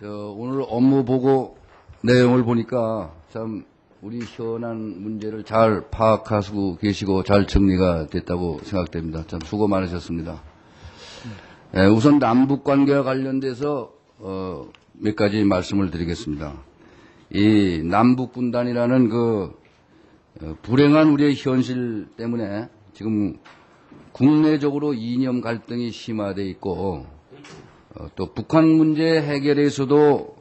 오늘 업무 보고 내용을 보니까 참 우리 현안 문제를 잘 파악하시고 계시고 잘 정리가 됐다고 생각됩니다. 참 수고 많으셨습니다. 우선 남북 관계와 관련돼서 몇 가지 말씀을 드리겠습니다. 이 남북 분단이라는 불행한 우리의 현실 때문에 지금 국내적으로 이념 갈등이 심화되어 있고 또 북한 문제 해결에서도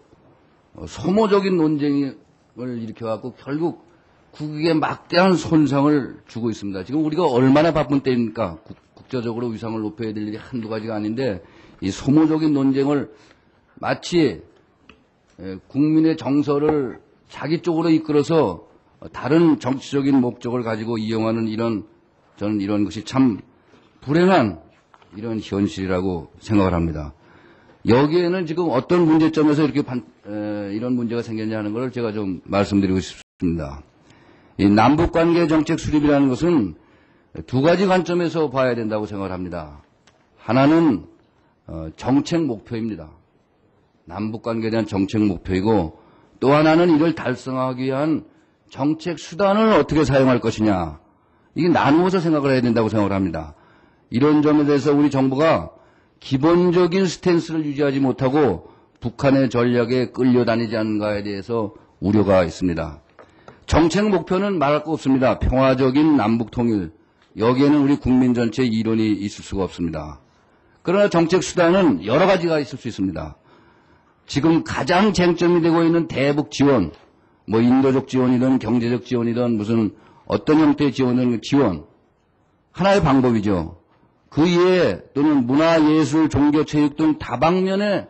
소모적인 논쟁을 일으켜갖고 결국 국익에 막대한 손상을 주고 있습니다. 지금 우리가 얼마나 바쁜 때입니까? 국제적으로 위상을 높여야 될 일이 한두 가지가 아닌데 이 소모적인 논쟁을 마치 국민의 정서를 자기 쪽으로 이끌어서 다른 정치적인 목적을 가지고 이용하는 저는 이런 것이 참 불행한 이런 현실이라고 생각을 합니다. 여기에는 지금 어떤 문제점에서 이렇게 이런 문제가 생겼냐 하는 걸 제가 좀 말씀드리고 싶습니다. 이 남북관계 정책 수립이라는 것은 두 가지 관점에서 봐야 된다고 생각을 합니다. 하나는 정책 목표입니다. 남북관계에 대한 정책 목표이고 또 하나는 이를 달성하기 위한 정책 수단을 어떻게 사용할 것이냐. 이게 나누어서 생각을 해야 된다고 생각을 합니다. 이런 점에 대해서 우리 정부가 기본적인 스탠스를 유지하지 못하고 북한의 전략에 끌려다니지 않는가에 대해서 우려가 있습니다. 정책 목표는 말할 거 없습니다. 평화적인 남북 통일. 여기에는 우리 국민 전체의 이론이 있을 수가 없습니다. 그러나 정책 수단은 여러 가지가 있을 수 있습니다. 지금 가장 쟁점이 되고 있는 대북 지원, 뭐 인도적 지원이든 경제적 지원이든 무슨 어떤 형태의 지원, 하나의 방법이죠. 그 이외에 또는 문화, 예술, 종교, 체육 등 다방면의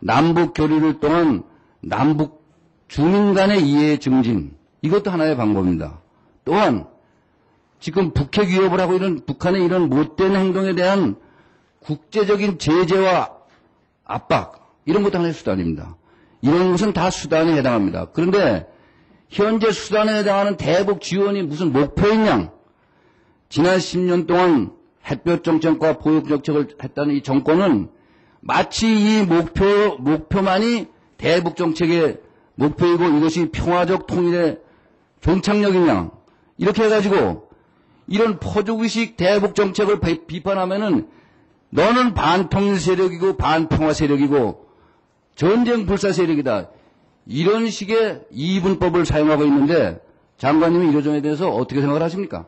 남북 교류를 통한 남북 주민 간의 이해 증진, 이것도 하나의 방법입니다. 또한 지금 북핵 위협을 하고 있는 북한의 이런 못된 행동에 대한 국제적인 제재와 압박, 이런 것도 하나의 수단입니다. 이런 것은 다 수단에 해당합니다. 그런데 현재 수단에 해당하는 대북 지원이 무슨 목표인 양, 지난 10년 동안 햇볕 정책과 보육 정책을 했다는 이 정권은 마치 이 목표만이 대북 정책의 목표이고 이것이 평화적 통일의 종착역인 양, 이렇게 해가지고 이런 포주기식 대북 정책을 비판하면은 너는 반통일 세력이고 반평화 세력이고 전쟁 불사 세력이다. 이런 식의 이분법을 사용하고 있는데 장관님이 이 점에 대해서 어떻게 생각을 하십니까?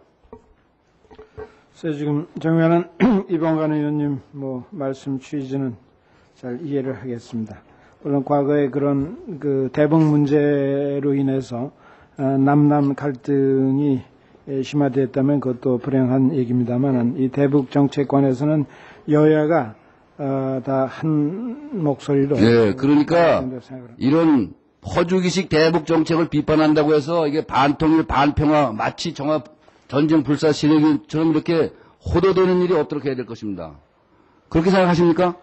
그래서 지금 정의하는 이봉관 의원님 말씀 취지는 잘 이해를 하겠습니다. 물론 과거에 그런 대북 문제로 인해서 남남 갈등이 심화되었다면 그것도 불행한 얘기입니다만 이 대북 정책관에서는 여야가 다 한 목소리로. 네, 그러니까 이런 퍼주기식 대북 정책을 비판한다고 해서 이게 반통일 반평화 마치 전쟁 불사 세력처럼 이렇게 호도되는 일이 없도록 해야 될 것입니다. 그렇게 생각하십니까?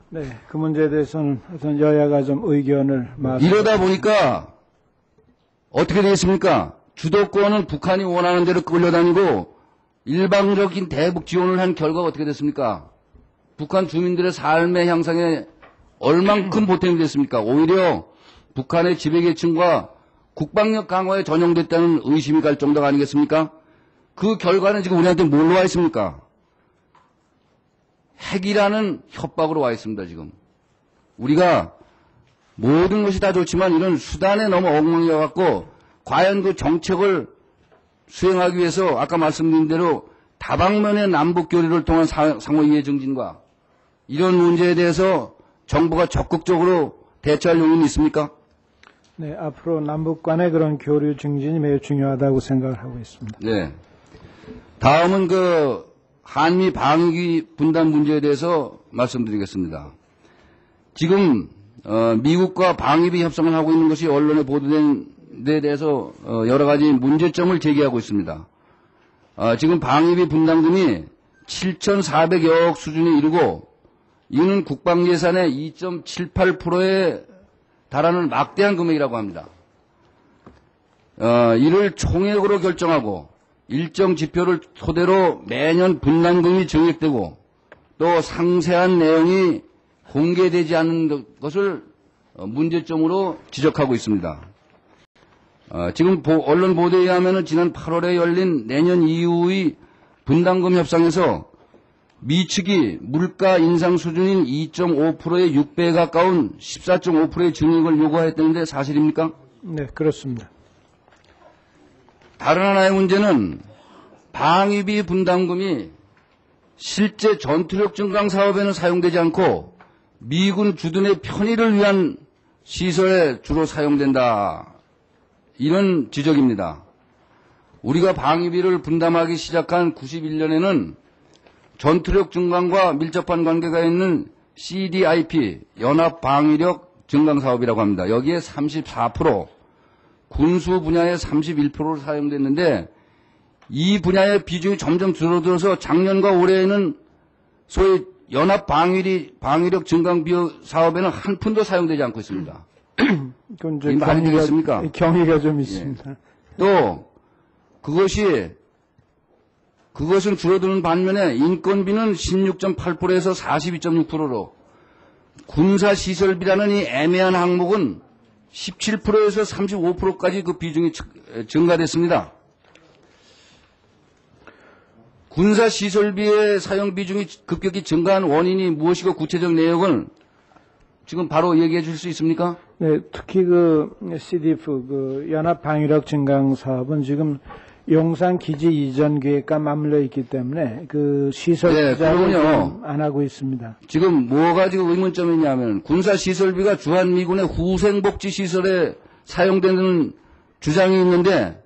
네, 그 문제에 대해서는 어떤 여야가 좀 의견을 이러다 보니까 어떻게 되겠습니까? 주도권은 북한이 원하는 대로 끌려다니고 일방적인 대북 지원을 한 결과가 어떻게 됐습니까? 북한 주민들의 삶의 향상에 얼만큼 보탬이 됐습니까? 오히려 북한의 지배계층과 국방력 강화에 전용됐다는 의심이 갈 정도가 아니겠습니까? 그 결과는 지금 우리한테 뭘로 와 있습니까? 핵이라는 협박으로 와 있습니다, 지금. 우리가 모든 것이 다 좋지만 이런 수단에 너무 엉망이어갖고 과연 그 정책을 수행하기 위해서 아까 말씀드린 대로 다방면의 남북 교류를 통한 상호 이해 증진과 이런 문제에 대해서 정부가 적극적으로 대처할 용의는 있습니까? 네, 앞으로 남북 간의 그런 교류 증진이 매우 중요하다고 생각을 하고 있습니다. 네. 다음은 한미 방위 분단 문제에 대해서 말씀드리겠습니다. 지금 미국과 방위비 협상을 하고 있는 것이 언론에 보도된 데 대해서 여러 가지 문제점을 제기하고 있습니다. 지금 방위비 분담금이 7,400억 수준에 이르고 이는 국방 예산의 2.78%에 달하는 막대한 금액이라고 합니다. 이를 총액으로 결정하고 일정 지표를 토대로 매년 분담금이 정액되고 또 상세한 내용이 공개되지 않는 것을 문제점으로 지적하고 있습니다. 지금 언론 보도에 의하면 지난 8월에 열린 내년 이후의 분담금 협상에서 미 측이 물가 인상 수준인 2.5%의 6배에 가까운 14.5%의 증액을 요구했다는데 사실입니까? 네, 그렇습니다. 다른 하나의 문제는 방위비 분담금이 실제 전투력 증강 사업에는 사용되지 않고 미군 주둔의 편의를 위한 시설에 주로 사용된다. 이런 지적입니다. 우리가 방위비를 분담하기 시작한 91년에는 전투력 증강과 밀접한 관계가 있는 CDIP, 연합방위력 증강사업이라고 합니다. 여기에 34%, 군수 분야에 31%로 사용됐는데 이 분야의 비중이 점점 줄어들어서 작년과 올해에는 소위 연합방위력 증강 사업에는 한 푼도 사용되지 않고 있습니다. 그건 이제 말이 되겠습니까? 경위가 좀 있습니다. 또 그것은 줄어드는 반면에 인건비는 16.8%에서 42.6%로 군사시설비라는 이 애매한 항목은 17%에서 35%까지 그 비중이 증가됐습니다. 군사시설비의 사용 비중이 급격히 증가한 원인이 무엇이고 구체적 내역은 지금 바로 얘기해 줄 수 있습니까? 네, 특히 그 CDF, 그 연합방위력 증강 사업은 지금 용산 기지 이전 계획과 맞물려 있기 때문에 그 시설 네, 투자를 그러면요. 안 하고 있습니다. 지금 뭐가 지금 의문점이냐면 군사시설비가 주한미군의 후생복지 시설에 사용되는 주장이 있는데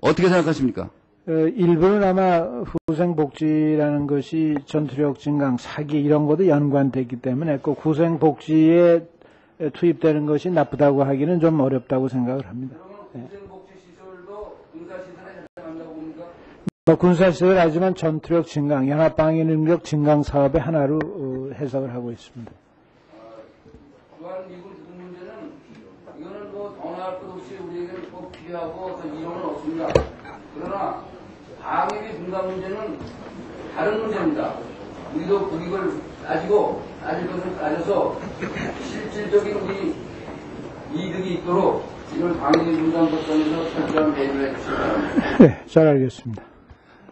어떻게 생각하십니까? 일부는 아마 후생복지라는 것이 전투력 증강, 사기 이런 것도 연관됐기 때문에 그 후생복지에 투입되는 것이 나쁘다고 하기는 좀 어렵다고 생각을 합니다. 그러면 후생복지 시설도 군사시설에 해당한다고 봅니까? 군사시설 하지만 전투력 증강, 연합방위 능력 증강 사업의 하나로 해석을 하고 있습니다. 주한미군 주둔 문제는 이거는 더 나을 것 없이 우리에게는 꼭 필요하고 어떤 이론은 없습니다. 그러나 방위비 분담 문제는 다른 문제입니다. 우리도 이걸 따질 것을 따져서 실질적인 우리 이득이 있도록 이걸 방위비 분담 법정에서 철저한 배려를 해주시기 바랍니다. 네, 잘 알겠습니다.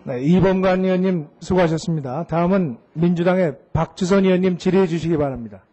네, 이범관 의원님 수고하셨습니다. 다음은 민주당의 박주선 의원님 질의해 주시기 바랍니다.